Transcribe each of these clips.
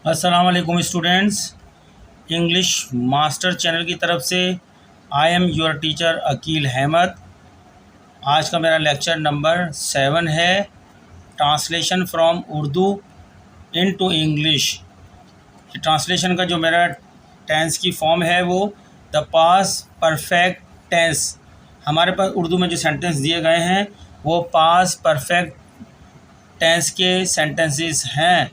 अस्सलाम वालेकुम students. English master channel की तरफ से I am your teacher Akeel Ahmad. आज का मेरा लेक्चर नंबर 7 है, translation from Urdu into English. Translation का जो मेरा टेंस की फॉर्म है वो द पास परफेक्ट टेंस। हमारे पास उर्दू में जो सेंटेंस दिए गए हैं वो पास परफेक्ट टेंस के सेंटेंसेस हैं।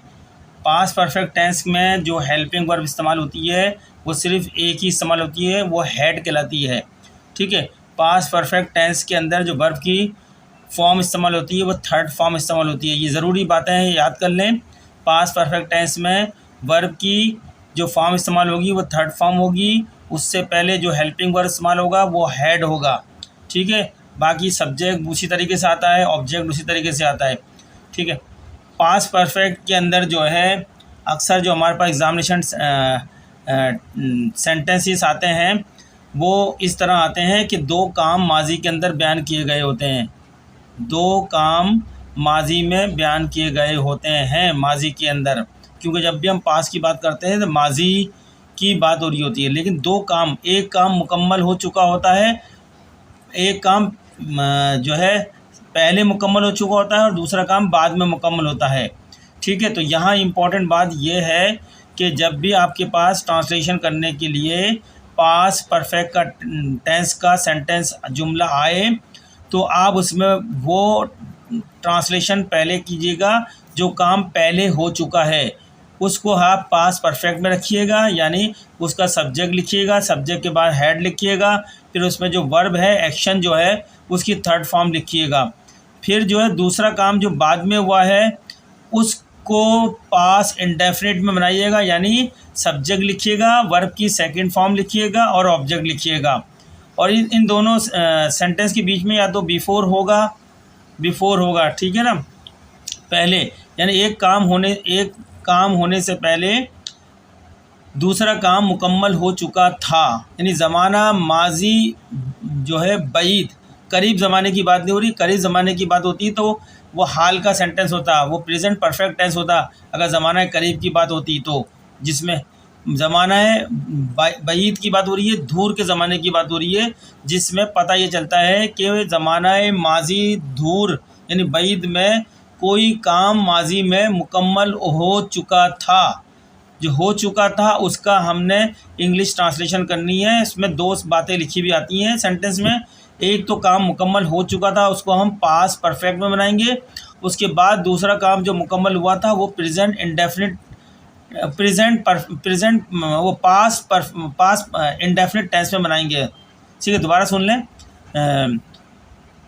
पास परफेक्ट टेंस में जो हेल्पिंग वर्ब इस्तेमाल होती है वो सिर्फ एक ही इस्तेमाल होती है, वो हैड कहलाती है। ठीक है। पास परफेक्ट टेंस के अंदर जो वर्ब की फॉर्म इस्तेमाल होती है वो थर्ड फॉर्म इस्तेमाल होती है। ये ज़रूरी बातें हैं, याद कर लें। पास परफेक्ट टेंस में वर्ब की जो फॉर्म इस्तेमाल होगी वो थर्ड फॉर्म होगी। उससे पहले जो हेल्पिंग वर्ब इस्तेमाल होगा वो हैड होगा। ठीक है। बाकी सब्जेक्ट उसी तरीके से आता है, ऑब्जेक्ट उसी तरीके से आता है। ठीक है। पास परफेक्ट के अंदर जो है अक्सर जो हमारे पास एग्जामिनेशन सेंटेंसेस आते हैं वो इस तरह आते हैं कि दो काम माजी के अंदर बयान किए गए होते हैं। दो काम माजी में बयान किए गए होते हैं माजी के अंदर, क्योंकि जब भी हम पास की बात करते हैं तो माजी की बात हो रही होती है। लेकिन दो काम, एक काम मुकम्मल हो चुका होता है, एक काम जो है पहले मुकम्मल हो चुका होता है और दूसरा काम बाद में मुकम्मल होता है। ठीक है। तो यहाँ इम्पॉर्टेंट बात यह है कि जब भी आपके पास ट्रांसलेशन करने के लिए पास परफेक्ट का टेंस का सेंटेंस जुमला आए तो आप उसमें वो ट्रांसलेशन पहले कीजिएगा जो काम पहले हो चुका है, उसको आप पास परफेक्ट में रखिएगा। यानी उसका सब्जेक्ट लिखिएगा, सब्जेक्ट के बाद हेड लिखिएगा, फिर उसमें जो वर्ब है, एक्शन जो है, उसकी थर्ड फॉर्म लिखिएगा। फिर जो है दूसरा काम जो बाद में हुआ है उसको पास इंडेफिनिट में बनाइएगा। यानी सब्जेक्ट लिखिएगा, वर्ब की सेकंड फॉर्म लिखिएगा और ऑब्जेक्ट लिखिएगा। और इन दोनों सेंटेंस के बीच में या तो बिफोर होगा, ठीक है ना, पहले। यानी एक काम होने से पहले दूसरा काम मुकम्मल हो चुका था। यानी ज़माना माजी जो है बईद, करीब ज़माने की बात नहीं हो रही। करीब ज़माने की बात होती तो वो हाल का सेंटेंस होता, वो प्रेजेंट परफेक्ट टेंस होता। अगर ज़माना करीब की बात होती तो, जिसमें ज़माना है बईद की बात हो रही है, दूर के ज़माने की बात हो रही है, जिसमें पता ये चलता है कि ज़माना माजी दूर यानी बईद में कोई काम माजी में मुकम्मल हो चुका था। जो हो चुका था उसका हमने इंग्लिश ट्रांसलेशन करनी है। इसमें दो बातें लिखी भी आती हैं सेंटेंस में। एक तो काम मुकम्मल हो चुका था, उसको हम पास परफेक्ट में बनाएंगे। उसके बाद दूसरा काम जो मुकम्मल हुआ था वो प्रेजेंट वो पास इंडेफिनिट टेंस में बनाएंगे। ठीक है, दोबारा सुन लें।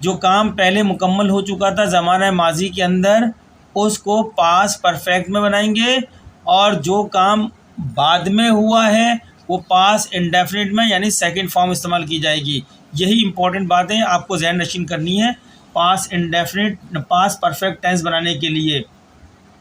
जो काम पहले मुकम्मल हो चुका था ज़माना माजी के अंदर, उसको पास परफेक्ट में बनाएंगे। और जो काम बाद में हुआ है वो पास इंडेफिनिट में यानी सेकंड फॉर्म इस्तेमाल की जाएगी। यही इंपॉर्टेंट बातें आपको ज़हन नशीन करनी है पास परफेक्ट टेंस बनाने के लिए।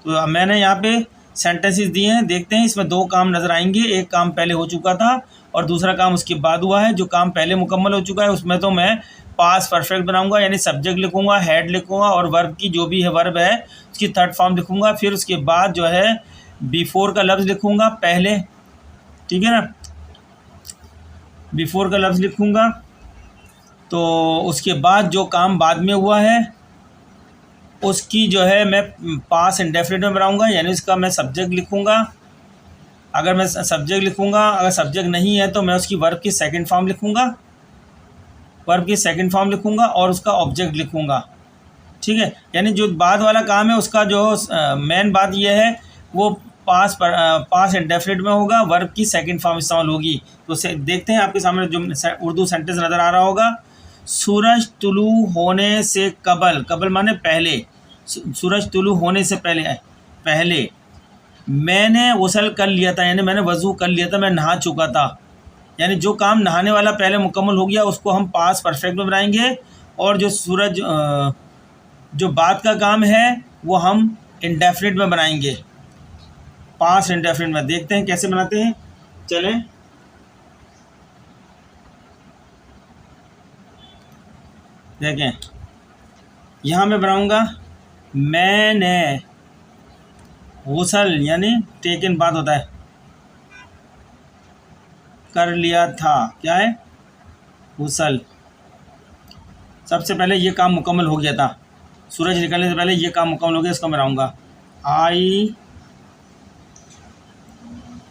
तो मैंने यहाँ पे सेंटेंसेस दिए हैं, देखते हैं। इसमें दो काम नज़र आएंगे, एक काम पहले हो चुका था और दूसरा काम उसके बाद हुआ है। जो काम पहले मुकम्मल हो चुका है उसमें तो मैं पास परफेक्ट बनाऊंगा, यानी सब्जेक्ट लिखूंगा, हेड लिखूंगा और वर्ब की जो भी है वर्ब है उसकी थर्ड फॉर्म लिखूंगा। फिर उसके बाद जो है बिफोर का लफ्ज़ लिखूंगा पहले, ठीक है ना, बिफोर का लफ्ज़ लिखूंगा। तो उसके बाद जो काम बाद में हुआ है उसकी जो है मैं पास इंडेफिनिट में बनाऊंगा, यानी उसका मैं सब्जेक्ट लिखूंगा। अगर मैं सब्जेक्ट लिखूंगा, अगर सब्जेक्ट नहीं है तो मैं उसकी वर्ब की सेकंड फॉर्म लिखूंगा और उसका ऑब्जेक्ट लिखूंगा। ठीक है। यानी जो बाद वाला काम है उसका जो मेन बात यह है वो पास इंडेफिनिट में होगा, वर्ब की सेकंड फॉर्म इस्तेमाल होगी। तो देखते हैं, आपके सामने जो उर्दू सेंटेंस नज़र आ रहा होगा। सूरज तुलू होने से कबल माने पहले, सूरज तुलू होने से पहले मैंने गुस्ल कर लिया था, यानी मैंने वज़ू कर लिया था, मैं नहा चुका था। यानी जो काम नहाने वाला पहले मुकम्मल हो गया उसको हम पास परफेक्ट में बनाएंगे। और जो जो बाद का काम है वो हम इंडेफिनिट में बनाएंगे, पास इंडेफिनिट में। देखते हैं कैसे बनाते हैं, चलें। देखें, यहाँ मैं बनाऊंगा मैंने गुसल यानी टेकन बाद होता है, कर लिया था, क्या है, गुसल। सबसे पहले ये काम मुकम्मल हो गया था, सूरज निकलने से पहले ये काम मुकम्मल हो गया, इसको मैं बनाऊँगा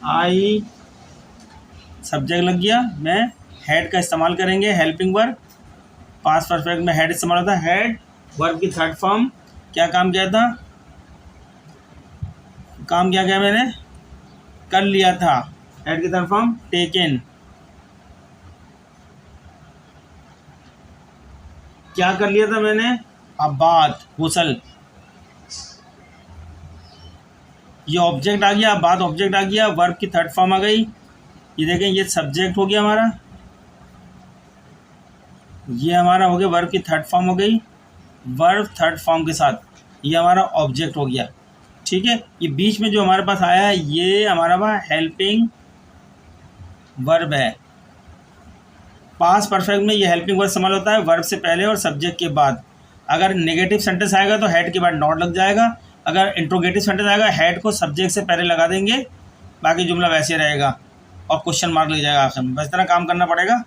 आई सब्जेक्ट लग गया, मैं हेड का इस्तेमाल करेंगे, हेल्पिंग वर्ब, पास्ट परफेक्ट में हेड इस्तेमाल होता है, हेड वर्ब की थर्ड फॉर्म। क्या काम किया था, काम क्या किया मैंने, कर लिया था, हेड की थर्ड फॉर्म टेकन। क्या कर लिया था मैंने, अबाद, गुसल। ये ऑब्जेक्ट आ गया, अबाद ऑब्जेक्ट आ गया, वर्ब की थर्ड फॉर्म आ गई। ये देखें, ये सब्जेक्ट हो गया हमारा, ये हमारा हो गया वर्ब की थर्ड फॉर्म हो गई, वर्ब थर्ड फॉर्म के साथ ये हमारा ऑब्जेक्ट हो गया। ठीक है, ये बीच में जो हमारे पास आया है ये हमारा वह हेल्पिंग वर्ब है। पास्ट परफेक्ट में ये हेल्पिंग वर्ब इस्तेमाल होता है वर्ब से पहले और सब्जेक्ट के बाद। अगर नेगेटिव सेंटेंस आएगा तो हेड के बाद नॉट लग जाएगा, अगर इंट्रोगेटिव सेंटेंस आएगा हेड को सब्जेक्ट से पहले लगा देंगे, बाकी जुमला वैसे रहेगा और क्वेश्चन मार्क लग जाएगा आखिर में। बस इतना काम करना पड़ेगा।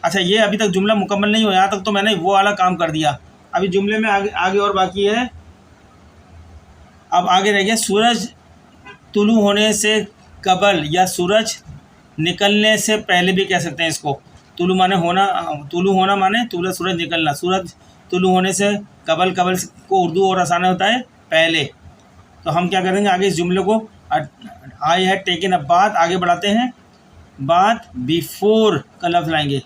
अच्छा, ये अभी तक जुमला मुकम्मल नहीं हुआ, यहाँ तक तो मैंने वो वाला काम कर दिया, अभी जुमले में आगे और बाकी है। अब आगे रह गया सूरज तुलू होने से कबल या सूरज निकलने से पहले भी कह सकते हैं इसको। तुलू माने होना, तुलू होना माने तुलू सूरज निकलना, सूरज तुलू होने से कबल, कबल को उर्दू और आसान होता है पहले। तो हम क्या करेंगे, आगे इस जुमले को आई हैड टेकन अ बात आगे बढ़ाते हैं, बात बिफोर का लफ्ज़ लाएंगे,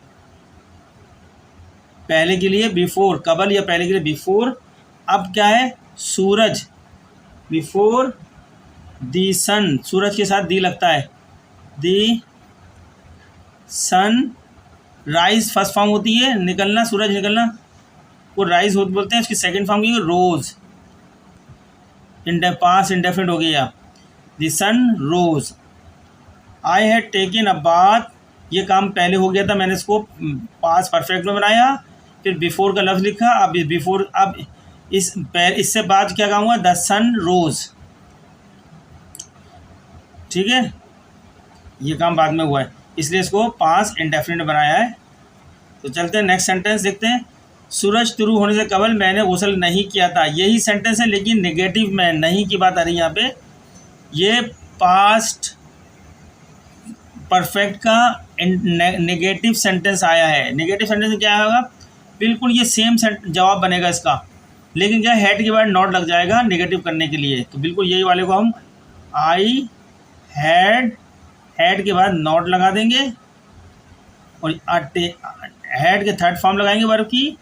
पहले के लिए बिफोर, कबल या पहले के लिए बिफोर। अब क्या है, सूरज, बिफोर दी सन, सूरज के साथ दी लगता है, दी सन राइज फर्स्ट फॉर्म होती है, निकलना, सूरज निकलना को राइज होते बोलते हैं। इसकी सेकंड फॉर्म की रोज, पास इंडेफिनिट हो गया, the sun rose. I had taken a bath, ये काम पहले हो गया था, मैंने इसको पास परफेक्ट में बनाया, फिर बिफोर का लफ्ज़ लिखा। अब बिफोर, अब इससे बाद क्या काम हुआ, द सन रोज। ठीक है, ये काम बाद में हुआ है, इसलिए इसको पास इंडेफिनिट बनाया है। तो चलते हैं नेक्स्ट सेंटेंस देखते हैं। सूरज तुलू होने से कबल मैंने गुस्ल नहीं किया था, यही सेंटेंस है लेकिन नेगेटिव में नहीं की बात आ रही है यहाँ पे। ये पास्ट परफेक्ट का नेगेटिव सेंटेंस आया है। नेगेटिव सेंटेंस में क्या होगा, बिल्कुल ये सेम जवाब बनेगा इसका, लेकिन क्या हेड के बाद नॉट लग जाएगा नेगेटिव करने के लिए। तो बिल्कुल यही वाले को हम आई हैड, हेड के बाद नॉट लगा देंगे और हेड के थर्ड फॉर्म लगाएंगे वर्ब की,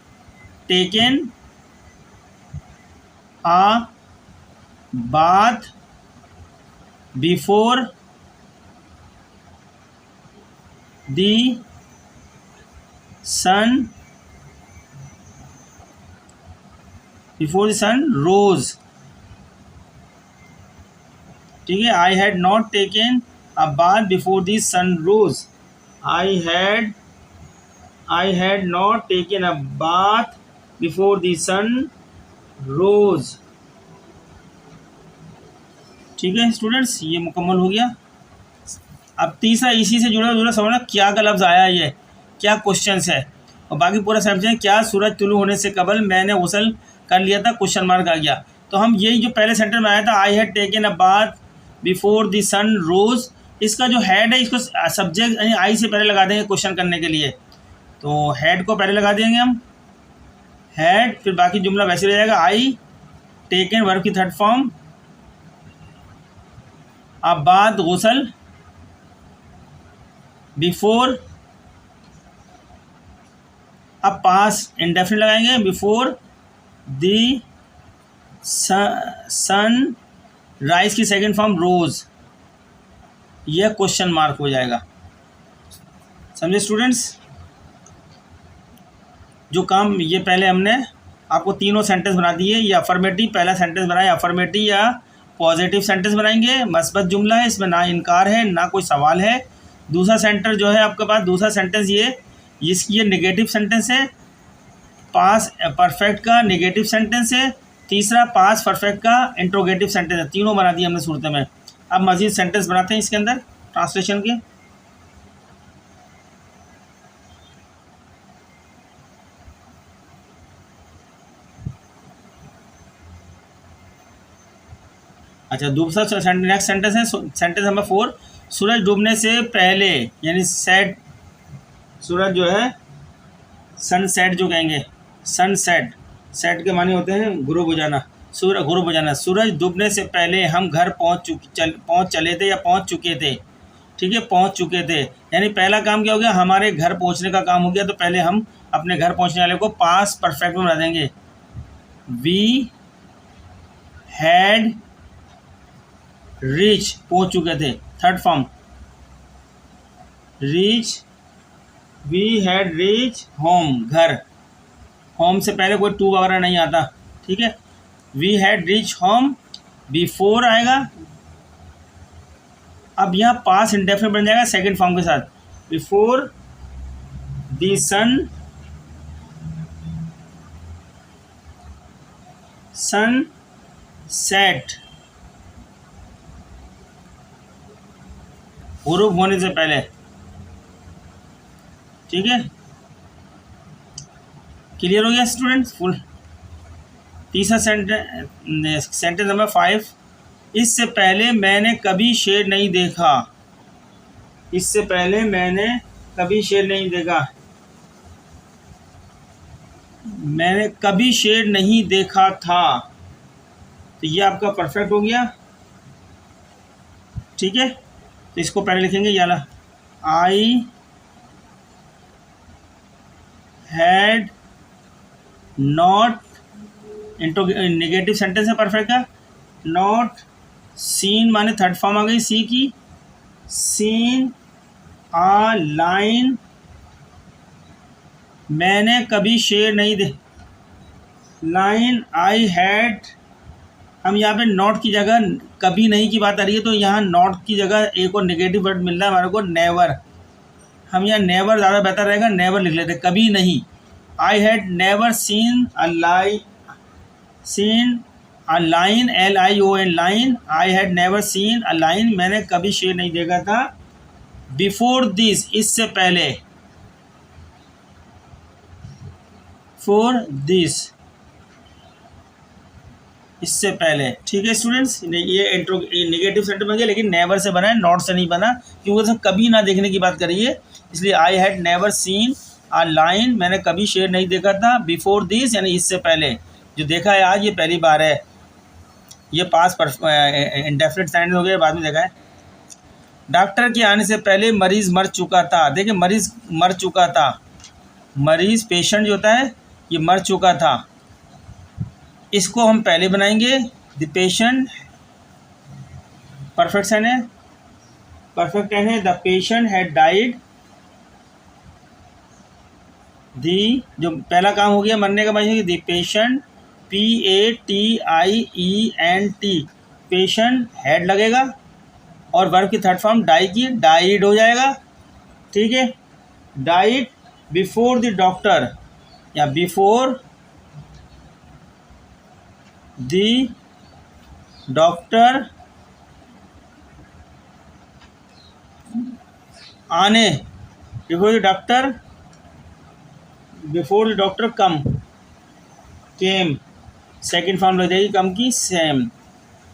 taken a bath before the sun, before the sun rose. ठीक है, I had not taken a bath before the sun rose, I had not taken a bath before the sun rose. ठीक है students, ये मुकम्मल हो गया। अब तीसरा इसी से जुड़ा समझना, क्या का लफ्ज़ आया, ये क्या क्वेश्चंस है, और बाकी पूरा समझें। क्या सूरज तुलू होने से कबल मैंने गुस्ल कर लिया था, क्वेश्चन मार्क आ गया। तो हम यही जो पहले सेंटेंस में आया था, I had taken a bath before the sun rose, इसका जो हेड है इसको सब्जेक्ट यानी आई से पहले लगा देंगे क्वेश्चन करने के लिए। तो हेड को पहले लगा देंगे हम, हेड, फिर बाकी जुमला वैसे रह जाएगा, आई टेकन वर्ब की थर्ड फॉर्म, अब बाद गुस्ल, बिफोर, अब पास इंडेफिनिट लगाएंगे, बिफोर दी सन राइज की सेकंड फॉर्म रोज, यह क्वेश्चन मार्क हो जाएगा। समझे स्टूडेंट्स, जो काम ये पहले हमने आपको तीनों सेंटेंस बना दिए, ये अफर्मेटिव पहला सेंटेंस बनाए, अफर्मेटिव या पॉजिटिव सेंटेंस बनाएंगे, मस्बत जुमला है, इसमें ना इनकार है ना कोई सवाल है। दूसरा सेंटेंस जो है आपके पास, दूसरा सेंटेंस ये नेगेटिव सेंटेंस है, पास परफेक्ट का नेगेटिव सेंटेंस है, तीसरा पास्ट परफेक्ट का इंट्रोगेटिव सेंटेंस है, तीनों बना दिए हमने सूरत में। अब मजीद सेंटेंस बनाते हैं इसके अंदर ट्रांसलेशन के। अच्छा, दूसरा नेक्स्ट सेंटेंस है सेंटेंस नंबर 4, सूरज डूबने से पहले, यानी सेट, सूरज जो है सनसेट जो कहेंगे, सनसेट, सेट के माने होते हैं गुरूब हो जाना, गुरूब हो जाना। सूरज डूबने से पहले हम घर पहुंच चले थे या पहुंच चुके थे, ठीक है, पहुंच चुके थे। यानी पहला काम क्या हो गया, हमारे घर पहुंचने का काम हो गया, तो पहले हम अपने घर पहुंचने वाले को पास्ट परफेक्ट में बना देंगे। वी हैड रीच, पहुंच चुके थे। Third form reach, we had reach home, घर, होम से पहले कोई टू वगैरह नहीं आता, ठीक है। We had reach home, before आएगा। अब यहाँ पास इंडेफिनिट बन जाएगा सेकंड फॉर्म के साथ, बिफोर द सन सेट, गुरूब होने से पहले, ठीक है। क्लियर हो गया स्टूडेंट्स फुल। तीसरा सेंटेंस नंबर 5, इससे पहले मैंने कभी शेर नहीं देखा, इससे पहले मैंने कभी शेर नहीं देखा, मैंने कभी शेर नहीं देखा था, तो ये आपका परफेक्ट हो गया, ठीक है। तो इसको पहले लिखेंगे याला, आई हैड नॉट, नेगेटिव सेंटेंस है परफेक्ट का, नॉट सीन माने थर्ड फॉर्म आ गई सी की, सीन आ लाइन, मैंने कभी शेर नहीं दे, लाइन आई हैड, हम यहाँ पे नॉट की जगह कभी नहीं की बात आ रही है, तो यहाँ नॉट की जगह एक और नेगेटिव वर्ड मिल रहा है हमारे को, नेवर। हम यहाँ नेवर ज़्यादा बेहतर रहेगा, नेवर लिख लेते, कभी नहीं। I had never seen a line, LION line, I had never seen a line, मैंने कभी शेर नहीं देखा था। बिफोर दिस, इससे पहले, फॉर दिस, इससे पहले, ठीक है स्टूडेंट्स। ये नेगेटिव सेंटेंस बन गया, लेकिन नेवर से बना है, नॉट से नहीं बना, क्योंकि सब कभी ना देखने की बात करिए, इसलिए I had never seen a line, मैंने कभी शेर नहीं देखा था। बिफोर दिस यानी इससे पहले, जो देखा है आज ये पहली बार है, ये पास इंडेफिनिट सेंटेंस हो गया, बाद में देखा है। डॉक्टर के आने से पहले मरीज़ मर चुका था, देखिए मरीज़ मर चुका था, मरीज़ पेशेंट जो होता है ये मर चुका था, इसको हम पहले बनाएंगे, द पेशेंट, परफेक्ट टेंस है, परफेक्ट टेंस है, द पेशेंट हैड डाइड, दी, जो पहला काम हो गया मरने का, बनेगी the patient, PATIENT, patient, head लगेगा, और वर्ब की थर्ड फॉर्म डाई की, डाइड हो जाएगा, ठीक है। डाइड बिफोर द डॉक्टर, या बिफोर द डॉक्टर आने, before the doctor, before the doctor come, came, second form लग जाएगी कम की, same.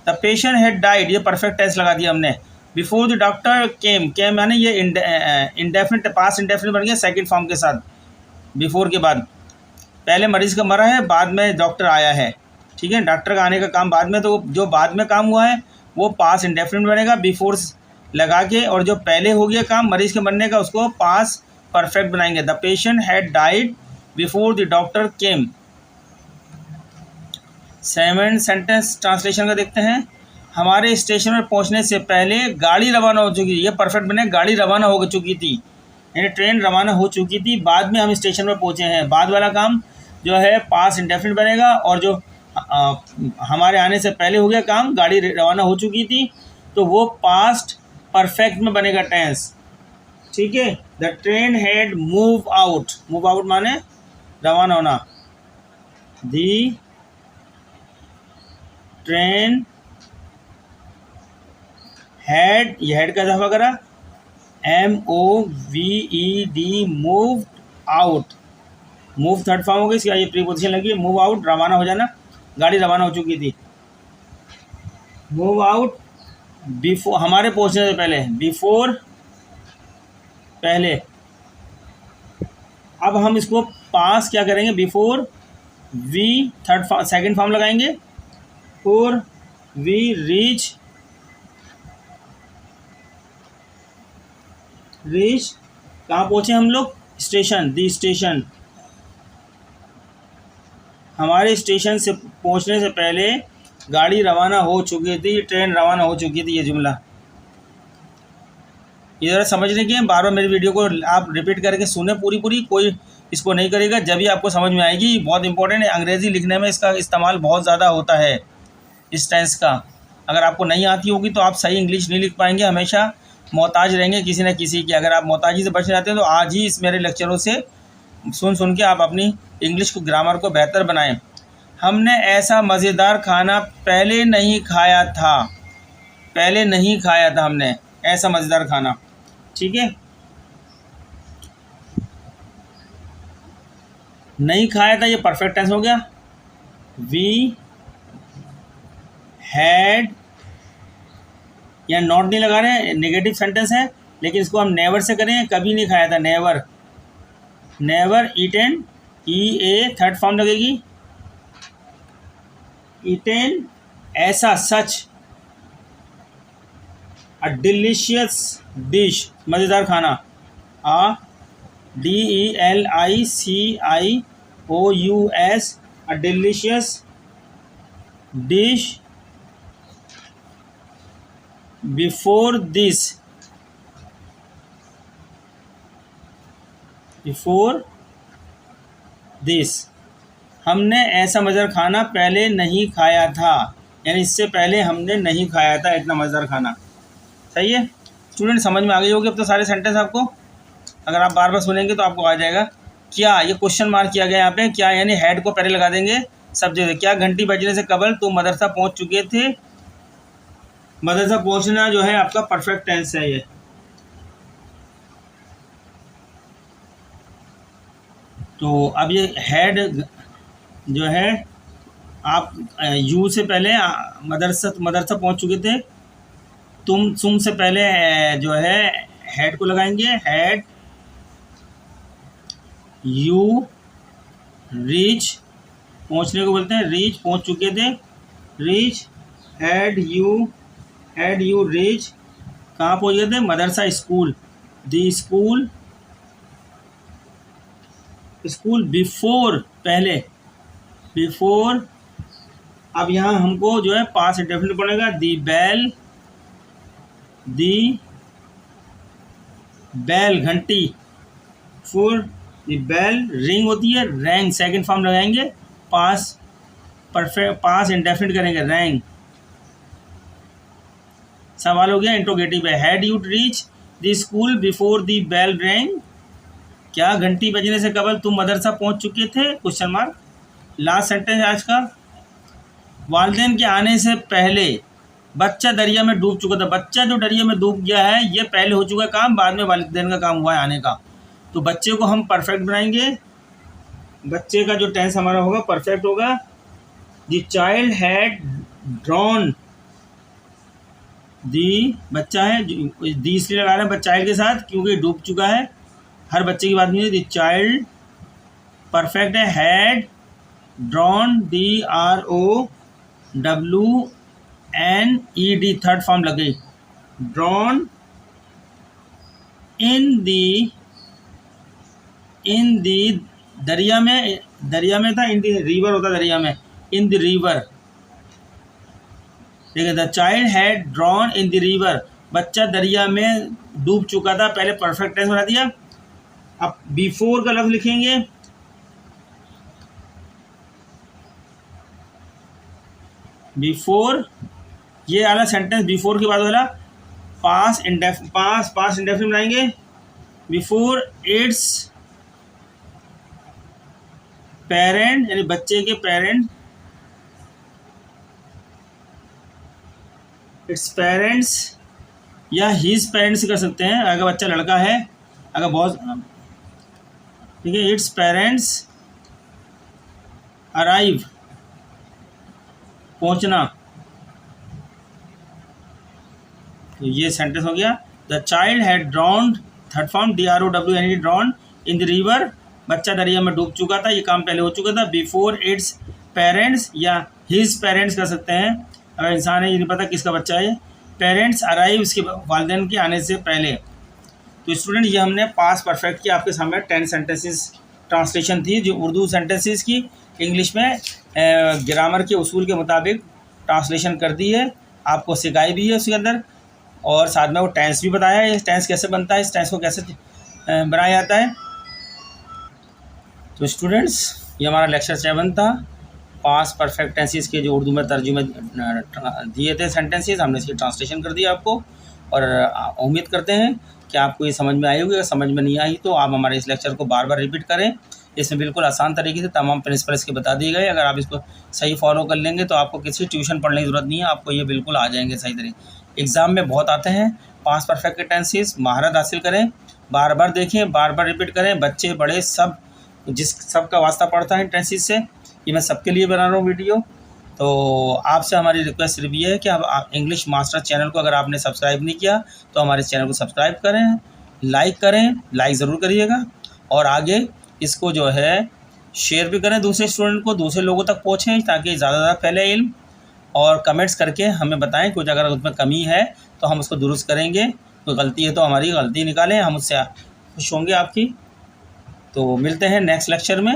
The patient had died, ये परफेक्ट टेंस लगा दिया हमने। बिफोर द डॉक्टर केम, केम यानी ये इंडेफिनिट, पास्ट इंडेफिनिट बन गया सेकेंड फॉर्म के साथ, बिफोर के बाद। पहले मरीज़ का मरा है, बाद में डॉक्टर आया है, ठीक है। डॉक्टर का आने का काम बाद में, तो जो बाद में काम हुआ है वो पास्ट इंडेफिनिट बनेगा बिफोर लगा के, और जो पहले हो गया काम मरीज़ के मरने का उसको पास्ट परफेक्ट बनाएंगे। The patient had died before the doctor came. Seven sentence translation का देखते हैं। हमारे स्टेशन पर पहुंचने से पहले गाड़ी रवाना हो चुकी थी, ये परफेक्ट बने, गाड़ी रवाना हो चुकी थी, यानी ट्रेन रवाना हो चुकी थी, बाद में हम स्टेशन पर पहुंचे हैं। बाद वाला काम जो है पास्ट इंडेफिनिट बनेगा, और जो हमारे आने से पहले हो गया काम, गाड़ी रवाना हो चुकी थी, तो वो पास्ट परफेक्ट में बनेगा टेंस, ठीक है। The train had move out, move out माने रवाना होना। दी ट्रेन हैड, ये हैड का इजाफा करा, MOVED moved out, move third form हो गई इसका, ये प्रीपोजिशन लगी, मूव आउट रवाना हो जाना, गाड़ी रवाना हो चुकी थी। मूव आउट बिफोर, हमारे पहुंचने से पहले, बिफोर पहले। अब हम इसको पास क्या करेंगे, before we third form second form लगाएंगे, और वी रीच कहाँ पहुंचे हम लोग, स्टेशन, दी स्टेशन, हमारे स्टेशन से पहुंचने से पहले गाड़ी रवाना हो चुकी थी, ट्रेन रवाना हो चुकी थी। ये जुमला ये ज़रा समझने की है, बार बार मेरी वीडियो को आप रिपीट करके सुने पूरी, कोई इसको नहीं करेगा जब भी आपको समझ में आएगी। बहुत इंपॉर्टेंट है, अंग्रेज़ी लिखने में इसका इस्तेमाल बहुत ज़्यादा होता है इस टेंस का। अगर आपको नहीं आती होगी तो आप सही इंग्लिश नहीं लिख पाएंगे, हमेशा मोहताज रहेंगे किसी न किसी की। अगर आप मोहताजी से बचना चाहते हैं तो आज ही इस मेरे लेक्चरों से सुन के आप अपनी इंग्लिश को, ग्रामर को बेहतर बनाएं। हमने ऐसा मज़ेदार खाना पहले नहीं खाया था, पहले नहीं खाया था हमने ऐसा मज़ेदार खाना, ठीक है। नहीं खाया था ये परफेक्ट टेंस हो गया। वी हैड, या नॉट नहीं लगा रहे हैं, नेगेटिव सेंटेंस है, लेकिन इसको हम नेवर से करें, कभी नहीं खाया था, never, never eaten, EA third form लगेगी, ईटेन ऐसा, सच, अ डिलीशियस डिश मज़ेदार खाना, DELICIOUS a delicious dish, before this, before this, हमने ऐसा मज़ेदार खाना पहले नहीं खाया था, यानी इससे पहले हमने नहीं खाया था इतना मज़ेदार खाना। सही है स्टूडेंट, समझ में आ गई होगी अब तो सारे सेंटेंस आपको। अगर आप बार बार सुनेंगे तो आपको आ जाएगा। क्या, ये क्वेश्चन मार्क किया गया यहाँ पे, क्या यानी हेड को पहले लगा देंगे सब जगह। क्या घंटी बजने से कबल तुम मदरसा पहुँच चुके थे, मदरसा पहुँचना जो है आपका परफेक्ट टेंस है ये। तो अब ये हेड जो है आप यू से पहले मदरसा पहुंच चुके थे, तुम से पहले जो है हेड को लगाएंगे, हेड यू रीच, पहुंचने को बोलते हैं, रीच पहुंच चुके थे, रीच, हैड यू रीच कहाँ पहुंच गए थे, मदरसा, स्कूल, दी स्कूल, स्कूल बिफोर पहले, बिफोर। अब यहाँ हमको जो है पास इंडेफिनिट पड़ेगा, दी बैल घंटी, फॉर दी बैल रिंग होती है, रैंग सेकंड फॉर्म लगाएंगे, पास परफेक्ट, पास इंडेफिनिट करेंगे, रैंग। सवाल हो गया इंट्रोगेटिव है, had you reach the school before the bell rang, क्या घंटी बजने से कबल तुम मदरसा पहुंच चुके थे, क्वेश्चन मार्क। लास्ट सेंटेंस आज का, वालिदैन के आने से पहले बच्चा दरिया में डूब चुका था, बच्चा जो दरिया में डूब गया है ये पहले हो चुका काम, बाद में वालिदैन का काम हुआ है आने का। तो बच्चे को हम परफेक्ट बनाएंगे, बच्चे का जो टेंस हमारा होगा परफेक्ट होगा। द चाइल्ड हैड ड्रॉन, दी बच्चा है, दी इसलिए लगा रहे हैं चाइल्ड के साथ क्योंकि डूब चुका है, हर बच्चे की बात नहीं है। द चाइल्ड परफेक्ट है, had drawn, DROWNED third form लगे, ड्रॉन इन दी दरिया में था, इन दी रिवर होता दरिया में, इन द रिवर, ठीक है। The child had drawn in the river, बच्चा दरिया में डूब चुका था, पहले परफेक्ट टेंस बना दिया। अब बिफोर का लफ्ज लिखेंगे, बिफोर, ये वाला सेंटेंस बिफोर के बाद वाला पास इंडेफिनिट बनाएंगे, बिफोर इट्स पेरेंट, यानी बच्चे के पेरेंट इट्स पेरेंट्स या हीज पेरेंट्स कर सकते हैं अगर बच्चा लड़का है, अगर बहुत, ठीक है। इट्स पेरेंट्स अराइव, पहुंचना, तो ये सेंटेंस हो गया। The child had ड्रॉन्ड, third form DROWN drawn in the river, बच्चा दरिया में डूब चुका था, ये काम पहले हो चुका था। बिफोर इट्स पेरेंट्स या हिज पेरेंट्स कर सकते हैं अगर इंसान है, ये नहीं पता किसका बच्चा है। पेरेंट्स अराइव, इसके वालिदैन के आने से पहले। तो स्टूडेंट ये हमने पास्ट परफेक्ट की आपके सामने 10 सेंटेंसेस ट्रांसलेशन थी, जो उर्दू सेंटेंसेस की इंग्लिश में ग्रामर के उसूल के मुताबिक ट्रांसलेशन कर दी है, आपको सिखाई भी है उसके अंदर, और साथ में वो टेंस भी बताया है, टेंस कैसे बनता है, इस टेंस को कैसे बनाया जाता है। तो स्टूडेंट्स ये हमारा लेक्चर 7 था, पास्ट परफेक्ट टेंसेस के जो उर्दू में तर्जुमे दिए थे सेंटेंसेस, हमने इसकी ट्रांसलेशन कर दिया आपको, और उम्मीद करते हैं कि आपको ये समझ में आई होगी। अगर समझ में नहीं आई तो आप हमारे इस लेक्चर को बार बार रिपीट करें, इसमें बिल्कुल आसान तरीके से तमाम प्रिंसिपल इसके बता दिए गए। अगर आप इसको सही फॉलो कर लेंगे तो आपको किसी ट्यूशन पढ़ने की ज़रूरत नहीं है, आपको ये बिल्कुल आ जाएंगे सही तरीके। एग्ज़ाम में बहुत आते हैं पास्ट परफेक्ट के टेंसेस, महारत हासिल करें, बार बार देखें, बार बार रिपीट करें, बच्चे बड़े सब, जिस सबका वास्ता पड़ता है टेंसेस से, ये मैं सबके लिए बना रहा हूँ वीडियो। तो आपसे हमारी रिक्वेस्ट सिर्फ ये है कि आप इंग्लिश मास्टर चैनल को अगर आपने सब्सक्राइब नहीं किया तो हमारे चैनल को सब्सक्राइब करें, लाइक करें, लाइक ज़रूर करिएगा, और आगे इसको जो है शेयर भी करें दूसरे स्टूडेंट को, दूसरे लोगों तक पहुँचें ताकि ज़्यादा फैले इल्म, और कमेंट्स करके हमें बताएं कुछ अगर उसमें कमी है तो हम उसको दुरुस्त करेंगे, कोई गलती है तो हमारी गलती निकालें, हम उससे खुश होंगे आपकी। तो मिलते हैं नेक्स्ट लेक्चर में।